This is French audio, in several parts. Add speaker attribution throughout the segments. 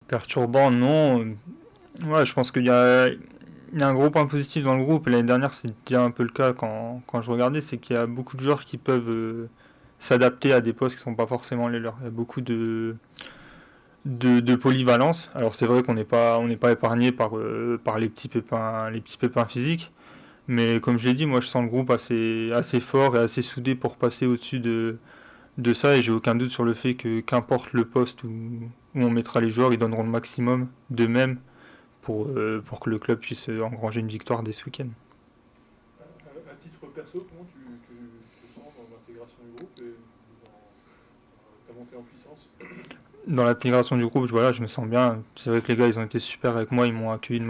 Speaker 1: Perturbant, non. Ouais, je pense qu'il y a un gros point positif dans le groupe. L'année dernière, c'était déjà un peu le cas quand je regardais, c'est qu'il y a beaucoup de joueurs qui peuvent s'adapter à des postes qui sont pas forcément les leurs. Il y a beaucoup de polyvalence. Alors c'est vrai qu'on n'est pas épargné par les petits pépins physiques, mais comme je l'ai dit, moi je sens le groupe assez fort et assez soudé pour passer au-dessus de ça, et j'ai aucun doute sur le fait que qu'importe le poste où on mettra les joueurs, ils donneront le maximum d'eux-mêmes pour que le club puisse engranger une victoire dès ce week-end.
Speaker 2: À titre perso, comment tu te sens dans l'intégration du groupe et dans ta montée en puissance?
Speaker 1: Dans l'intégration du groupe, voilà, je me sens bien. C'est vrai que les gars, ils ont été super avec moi, ils m'ont accueilli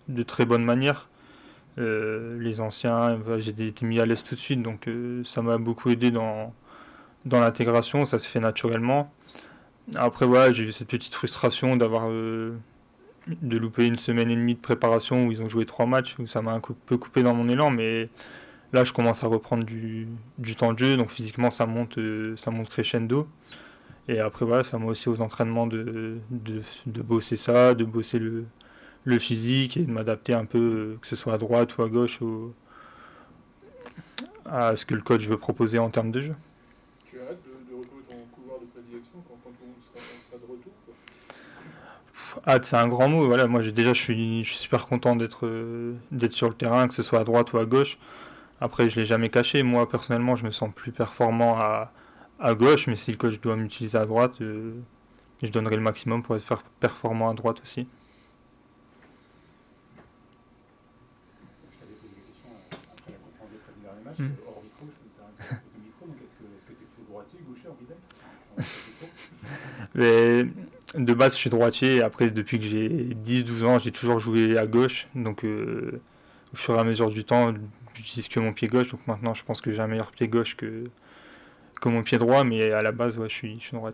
Speaker 1: de très bonne manière. Les anciens, j'ai été mis à l'aise tout de suite, donc ça m'a beaucoup aidé dans l'intégration, ça s'est fait naturellement. Après, voilà, j'ai eu cette petite frustration de louper une semaine et demie de préparation où ils ont joué 3 matchs, où ça m'a un peu coupé dans mon élan, mais là, je commence à reprendre du temps de jeu, donc physiquement, ça monte crescendo. Et après, voilà, ça m'a aussi aux entraînements de bosser ça, de bosser le physique et de m'adapter un peu, que ce soit à droite ou à gauche, à ce que le coach veut proposer en termes de jeu.
Speaker 2: Tu as hâte de retrouver ton couloir de prédilection quand tout le monde sera de retour, quoi.
Speaker 1: Hâte, c'est un grand mot. Voilà, moi, je suis super content d'être sur le terrain, que ce soit à droite ou à gauche. Après, je l'ai jamais caché. Moi, personnellement, je me sens plus performant à gauche, mais si le coach doit m'utiliser à droite, je donnerai le maximum pour être performant à droite aussi.
Speaker 3: Je t'avais posé la question après la conférence de presse du dernier match,
Speaker 1: Mm.
Speaker 3: hors micro, je peux me permettre de poser le micro. Donc est-ce que tu es plutôt droitier, gaucher, ambidex en pro?
Speaker 1: Mais de base, je suis droitier. Et après, depuis que j'ai 10-12 ans, j'ai toujours joué à gauche. Donc, au fur et à mesure du temps, j'utilise que mon pied gauche. Donc maintenant, je pense que j'ai un meilleur pied gauche que mon pied droit. Mais à la base, ouais, je suis droitier.